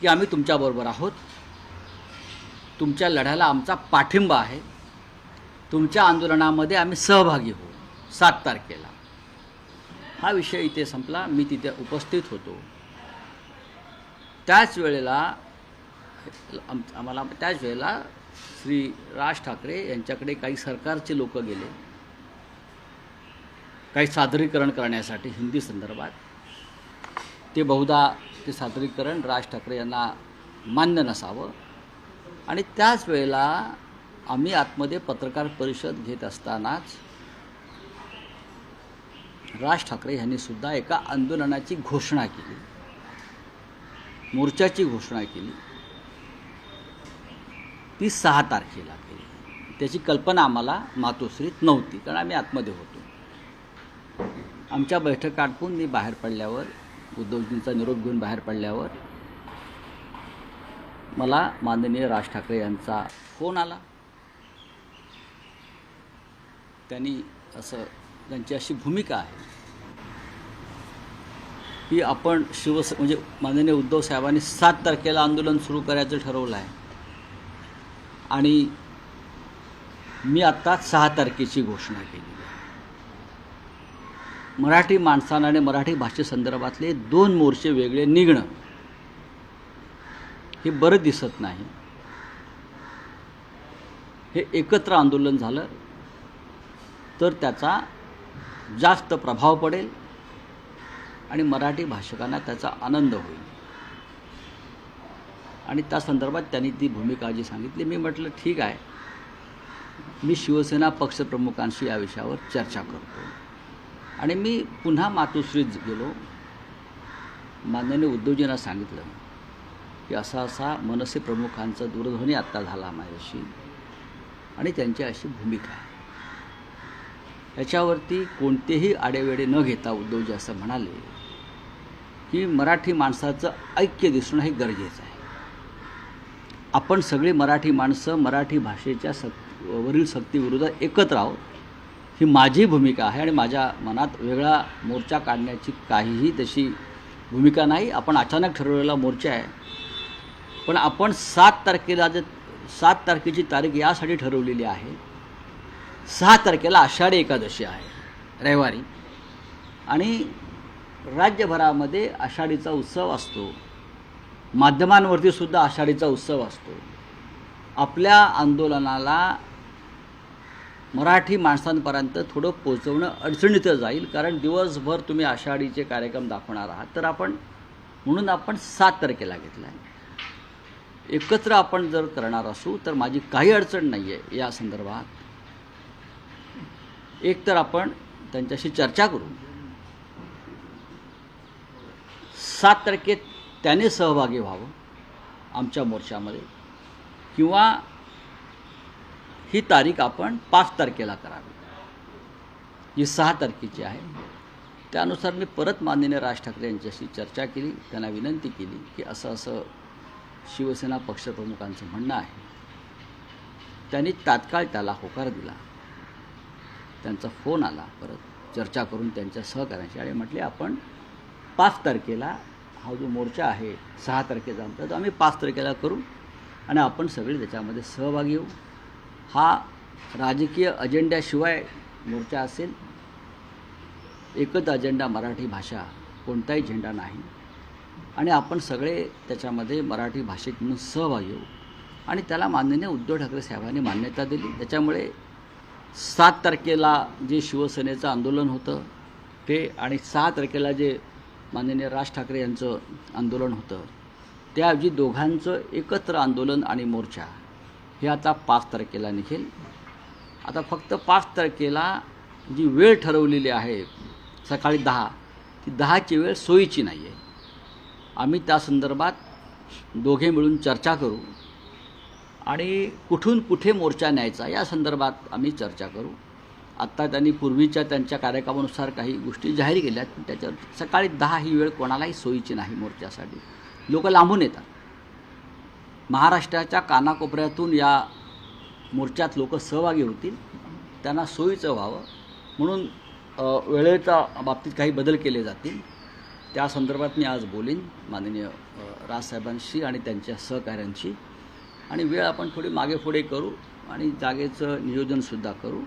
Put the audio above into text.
की आम्ही तुमच्याबरोबर आहोत, तुमच्या लढ्याला आमचा पाठिंबा आहे, तुमच्या आंदोलनामध्ये आम्ही सहभागी होऊ 7 तारखेला. हा विषय इथे संपला. मी तिथे उपस्थित होतो. त्याच वेळेला श्री राज ठाकरे यांच्याकडे काही सरकारचे लोक गेले, काही सादरीकरण करण्यासाठी हिंदी संदर्भात. ते बहुधा ते सादरीकरण राज ठाकरे यांना मान्य नसावं. आणि त्याच वेळेला आम्ही आतमध्ये पत्रकार परिषद घेत असतानाच राज ठाकरे यांनी सुद्धा एका आंदोलनाची घोषणा केली, मोर्चाची घोषणा केली. ती 6 तारखेला केली. त्याची कल्पना आम्हाला मातोश्रीत नव्हती, कारण आम्ही आतमध्ये होतो. आमच्या बैठक आटपून मी बाहेर पडल्यावर, उद्धवजींचा निरोप घेऊन बाहेर पडल्यावर मला माननीय राज ठाकरे यांचा फोन आला. त्यांची अशी भूमिका आहे की आपण म्हणजे माननीय उद्धव साहेबांनी 7 तारखेला आंदोलन सुरू करायचं ठरवलं आहे आणि मी आत्ता 6 तारखेची घोषणा केली आहे. मराठी माणसांना आणि मराठी भाषेसंदर्भातले 2 मोर्चे वेगळे निघणं हे बरं दिसत नाही. हे एकत्र आंदोलन झालं तर त्याचा जास्त प्रभाव पडेल आणि मराठी भाषकांना त्याचा आनंद होईल. आणि त्या संदर्भात त्यांनी ती भूमिका जी सांगितली, मी म्हटलं ठीक आहे, मी शिवसेना पक्षप्रमुखांशी या विषयावर चर्चा करतो. आणि मी पुन्हा मातोश्रीत गेलो. माननीय उद्धवजींना सांगितलं की असा मनसे प्रमुखांचा दूरध्वनी आत्ता झाला माझ्याशी आणि त्यांची अशी भूमिका आहे. याच्यावरती कोणतेही आडेवेडे न घेता उद्धवजी असं म्हणाले की मराठी माणसाचं ऐक्य दिसणं हे गरजेचं आहे. आपण सगळी मराठी माणसं मराठी भाषेच्या वरील सक्तीविरोधात एकत्र आहोत, ही माझी भूमिका आहे. आणि माझ्या मनात वेगळा मोर्चा काढण्याची काहीही तशी भूमिका नाही. आपण अचानक ठरवलेला मोर्चा आहे, पण आपण 7 तारखेची तारीख यासाठी ठरवलेली आहे. 6 तारखेला आषाढी एकादशी आहे, रविवारी, आणि राज्यभरामध्ये आषाढीचा उत्सव असतो. माध्यमांवरती सुद्धा आषाढीचा उत्सव असतो. आपल्या आंदोलनाला मराठी माणसांपर्यंत थोडं पोचवणं अडचणीचं जाईल, कारण दिवसभर तुम्ही आषाढीचे कार्यक्रम दाखवणार आहात. तर म्हणून आपण 7 तारखेला घेतला आहे. एकत्र आपण जर करणार असू तर माझी काही अडचण नाही आहे या संदर्भात. एक तर आपण त्यांच्याशी चर्चा करू, 7 तारखेत त्याने सहभागी व्हावं आमच्या मोर्चामध्ये, किंवा ही तारीख आपण 5 तारखेला करावी, ही 6 तारखेची आहे. त्यानुसार मी परत माननीय राज ठाकरे यांच्याशी चर्चा केली. त्यांना विनंती केली की असं शिवसेना पक्षप्रमुखांचं म्हणणं आहे. त्यांनी तात्काळ त्याला होकार दिला. त्यांचा फोन आला परत चर्चा करून त्यांच्या सहकार्याशी, आणि म्हटले आपण 5 तारखेला हा जो मोर्चा आहे 6 तारखेचा आमचा, तो आम्ही 5 तारखेला करू आणि आपण सगळे त्याच्यामध्ये सहभागी होऊ. हा राजकीय अजेंड्याशिवाय मोर्चा असेल. एकच अजेंडा मराठी भाषा, कोणताही झेंडा नाही. आणि आपण सगळे त्याच्यामध्ये मराठी भाषिक म्हणून सहभागी होऊ. आणि त्याला माननीय उद्धव ठाकरे साहेबांनी मान्यता दिली. त्याच्यामुळे 7 तारखेला जे शिवसेनेचं आंदोलन होतं ते, आणि 6 तारखेला जे माननीय राज ठाकरे यांचं आंदोलन होतं, त्याऐवजी दोघांचं एकत्र आंदोलन आणि मोर्चा हे आता 5 तारखेला निघेल. आता फक्त 5 तारखेला जी वेळ ठरवलेली आहे सकाळी 10, ती 10ची वेळ सोयीची नाही आहे. आम्ही त्या संदर्भात दोघे मिळून चर्चा करू आणि कुठून कुठे मोर्चा न्यायचा या संदर्भात आम्ही चर्चा करू. आत्ता त्यांनी पूर्वीच्या त्यांच्या कार्यक्रमानुसार काही गोष्टी जाहीर केल्या, पण त्याच्यावर सकाळी 10 ही वेळ कोणालाही सोयीची नाही मोर्चासाठी. लोक लांबून येतात. महाराष्ट्राच्या कानाकोपऱ्यातून या मोर्चात लोक सहभागी होतील, त्यांना सोयीचं व्हावं म्हणून वेळेच्या बाबतीत काही बदल केले जातील. त्या संदर्भात मी आज बोलीन माननीय राजसाहेबांशी आणि त्यांच्या सहकाऱ्यांशी, आणि वेळ आपण थोडी मागे पुढे करू आणि जागेचं नियोजनसुद्धा करू.